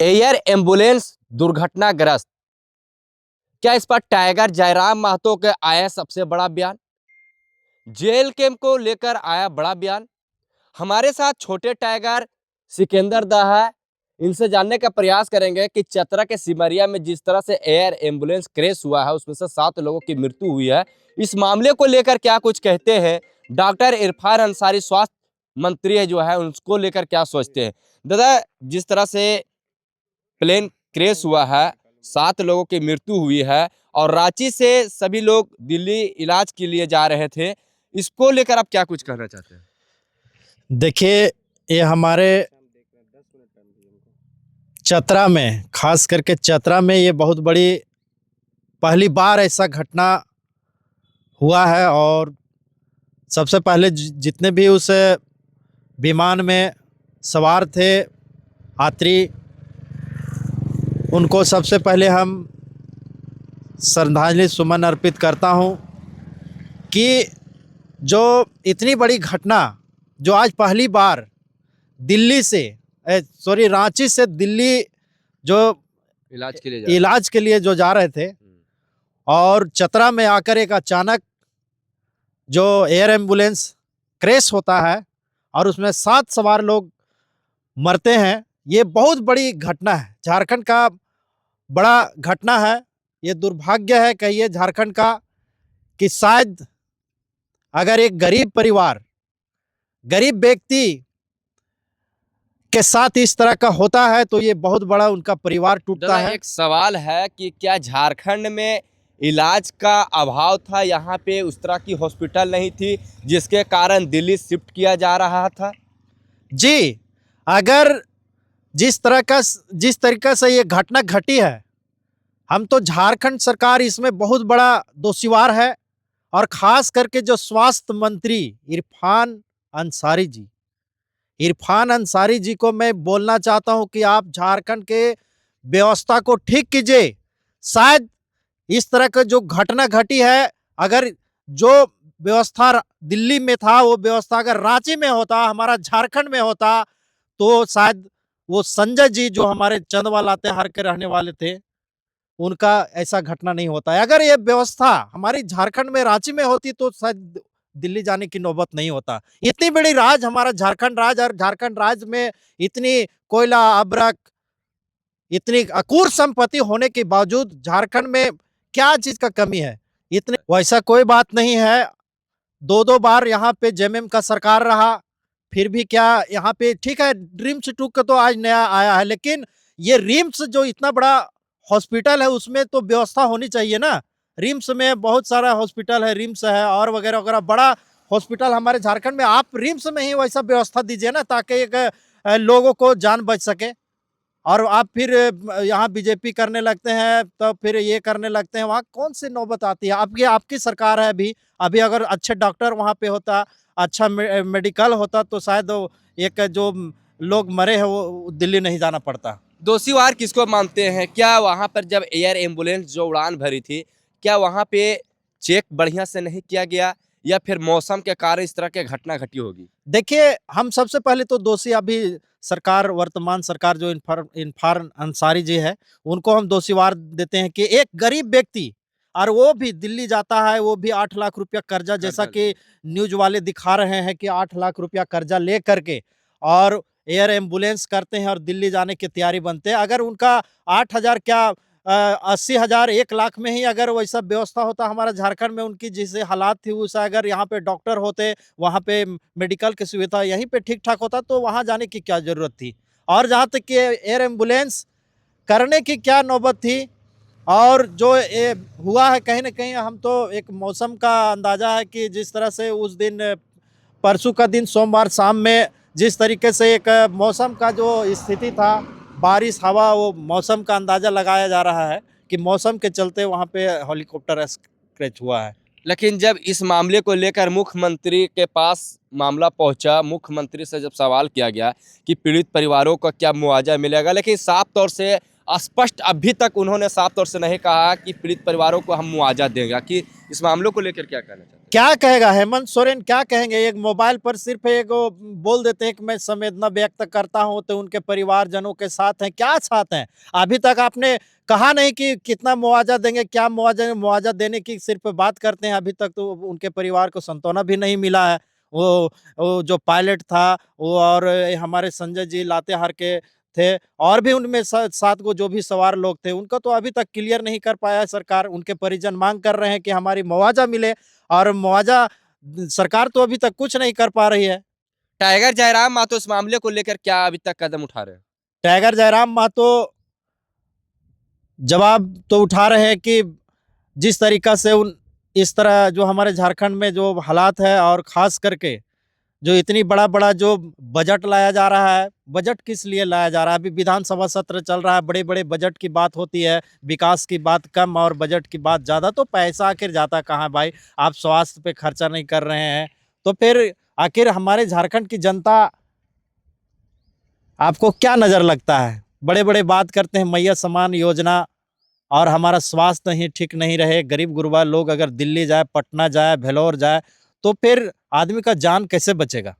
Air ambulance दुर्घटनाग्रस्त। क्या इस पर टाइगर जयराम महतो के आया सबसे बड़ा बयान? जेल कैंप को लेकर आया बड़ा बयान। हमारे साथ छोटे टाइगर सिकंदर दा है, इनसे जानने का प्रयास करेंगे कि चतरा के सिमरिया में जिस तरह से एयर एम्बुलेंस क्रैश हुआ है उसमें से 7 लोगों की मृत्यु हुई है, इस मामले को लेकर क्या कुछ कहते हैं डॉक्टर इरफान अंसारी, स्वास्थ्य मंत्री जो है, उसको लेकर क्या सोचते हैं। दादा, जिस तरह से प्लेन क्रैश हुआ है, 7 लोगों की मृत्यु हुई है और रांची से सभी लोग दिल्ली इलाज के लिए जा रहे थे, इसको लेकर आप क्या कुछ कहना चाहते हैं? देखिए, ये हमारे चतरा में, खास करके चतरा में ये बहुत बड़ी पहली बार ऐसा घटना हुआ है। और सबसे पहले जितने भी उस विमान में सवार थे यात्री, उनको सबसे पहले हम श्रद्धांजलि सुमन अर्पित करता हूं कि जो इतनी बड़ी घटना जो आज पहली बार दिल्ली से रांची से दिल्ली जो इलाज के लिए जो जा रहे थे और चतरा में आकर एक अचानक जो एयर एम्बुलेंस क्रैश होता है और उसमें 7 सवार लोग मरते हैं, ये बहुत बड़ी घटना है। झारखंड का बड़ा घटना है। ये दुर्भाग्य है कहिए झारखंड का कि शायद अगर एक गरीब परिवार, गरीब व्यक्ति के साथ इस तरह का होता है तो ये बहुत बड़ा उनका परिवार टूटता है। एक सवाल है कि क्या झारखंड में इलाज का अभाव था? यहाँ पे उस तरह की हॉस्पिटल नहीं थी जिसके कारण दिल्ली शिफ्ट किया जा रहा था? जी, अगर जिस तरीका से ये घटना घटी है, हम तो झारखंड सरकार इसमें बहुत बड़ा दोषीवार है। और खास करके जो स्वास्थ्य मंत्री इरफान अंसारी जी को मैं बोलना चाहता हूं कि आप झारखंड के व्यवस्था को ठीक कीजिए। शायद इस तरह का जो घटना घटी है, अगर जो व्यवस्था दिल्ली में था वो व्यवस्था अगर रांची में होता, हमारा झारखंड में होता, तो शायद वो संजय जी जो हमारे चंदवा लातेहार के रहने वाले थे, उनका ऐसा घटना नहीं होता है। अगर ये व्यवस्था हमारी झारखंड में रांची में होती तो शायद दिल्ली जाने की नौबत नहीं होता। इतनी बड़ी राज हमारा झारखंड राज, और झारखंड राज्य में इतनी कोयला, अब्रक, इतनी अकूर संपत्ति होने के बावजूद झारखंड में क्या चीज का कमी है? इतने वैसा कोई बात नहीं है। 2-2 बार यहाँ पे जेएमएम का सरकार रहा, फिर भी क्या यहाँ पे ठीक है, ड्रीम्स 2 का तो आज नया आया है, लेकिन ये रिम्स जो इतना बड़ा हॉस्पिटल है उसमें तो व्यवस्था होनी चाहिए ना। रिम्स में बहुत सारा हॉस्पिटल है, रिम्स है और वगैरह वगैरह, बड़ा हॉस्पिटल हमारे झारखंड में। आप रिम्स में ही वैसा व्यवस्था दीजिए ना, ताकि एक लोगों को जान बच सके। और आप फिर यहाँ बीजेपी करने लगते हैं, तो फिर ये करने लगते हैं, वहाँ कौन सी नौबत आती है? आपकी सरकार है अभी अगर अच्छे डॉक्टर वहाँ पे होता, अच्छा मेडिकल होता, तो शायद एक जो लोग मरे हैं वो दिल्ली नहीं जाना पड़ता। दोषीवार किसको मानते हैं? क्या वहां पर जब एयर एम्बुलेंस जो उड़ान भरी थी, क्या वहां पे चेक बढ़िया से नहीं किया गया, या फिर मौसम के कारण इस तरह की घटना घटी होगी? देखिए, हम सबसे पहले तो दोषी अभी सरकार, वर्तमान सरकार जो इरफान अंसारी जी है, उनको हम दोषीवार देते हैं कि एक गरीब व्यक्ति, और वो भी दिल्ली जाता है, वो भी 8 लाख रुपया कर्जा, जैसा कि न्यूज वाले दिखा रहे हैं कि 8 लाख रुपया कर्जा ले करके और एयर एम्बुलेंस करते हैं और दिल्ली जाने की तैयारी बनते हैं। अगर उनका 8,000 क्या 80,000, 1 लाख में ही अगर वैसा व्यवस्था होता हमारा झारखंड में, उनकी जैसे हालात थी उस, अगर यहाँ पे डॉक्टर होते, वहाँ पे मेडिकल की सुविधा यहीं पे ठीक ठाक होता, तो वहाँ जाने की क्या जरूरत थी? और जहाँ तक कि एयर एम्बुलेंस करने की क्या नौबत थी? और जो ये हुआ है, कहीं ना कहीं हम तो एक मौसम का अंदाजा है कि जिस तरह से उस दिन, परसों का दिन सोमवार शाम में जिस तरीके से एक मौसम का जो स्थिति था, बारिश, हवा, वो मौसम का अंदाजा लगाया जा रहा है कि मौसम के चलते वहाँ पे हेलीकॉप्टर क्रैश हुआ है। लेकिन जब इस मामले को लेकर मुख्यमंत्री के पास मामला पहुंचा, मुख्यमंत्री से जब सवाल किया गया कि पीड़ित परिवारों को क्या मुआवजा मिलेगा, लेकिन साफ तौर से स्पष्ट अभी तक उन्होंने साफ तौर से नहीं कहा कि पीड़ित परिवारों को हम मुआवजा देंगे। कि इस मामलों को लेकर क्या कहना चाहते हैं? क्या कहेगा हेमंत सोरेन, क्या कहेंगे? एक मोबाइल पर सिर्फ एक वो बोल देते हैं कि मैं संवेदना व्यक्त करता हूं, तो उनके परिवारजनों के साथ हैं। क्या साथ हैं? अभी तक आपने कहा नहीं कि कितना मुआवजा देंगे, क्या मुआवजा मुआवजा देने की सिर्फ बात करते हैं। अभी तक तो उनके परिवार को सांत्वना भी नहीं मिला है। वो जो पायलट था वो, और हमारे संजय जी लातेहार के थे, और भी उनमें 7 को जो भी सवार लोग थे, उनका तो अभी तक क्लियर नहीं कर पाया है सरकार। उनके परिजन मांग कर रहे हैं कि हमारी मुआवजा मिले, और मुआवजा सरकार तो अभी तक कुछ नहीं कर पा रही है। टाइगर जयराम मातो इस मामले को लेकर क्या अभी तक कदम उठा रहे हैं? टाइगर जयराम महतो जवाब तो उठा रहे हैं कि जिस तरीका से उन इस तरह जो हमारे झारखंड में जो हालात है, और खास करके जो इतनी बड़ा-बड़ा जो बजट लाया जा रहा है, बजट किस लिए लाया जा रहा है? अभी विधानसभा सत्र चल रहा है, बड़े-बड़े बजट की बात होती है, विकास की बात कम और बजट की बात ज़्यादा, तो पैसा आखिर जाता कहाँ भाई? आप स्वास्थ्य पे खर्चा नहीं कर रहे हैं, तो फिर आखिर हमारे झारखंड की जनता आपको क्या नज़र लगता है? बड़े-बड़े बात करते हैं मैया समान योजना, और हमारा स्वास्थ्य ही ठीक नहीं रहे, गरीब-गुरबा लोग अगर दिल्ली जाए, पटना जाए, भेलोर जाए, तो फिर आदमी का जान कैसे बचेगा?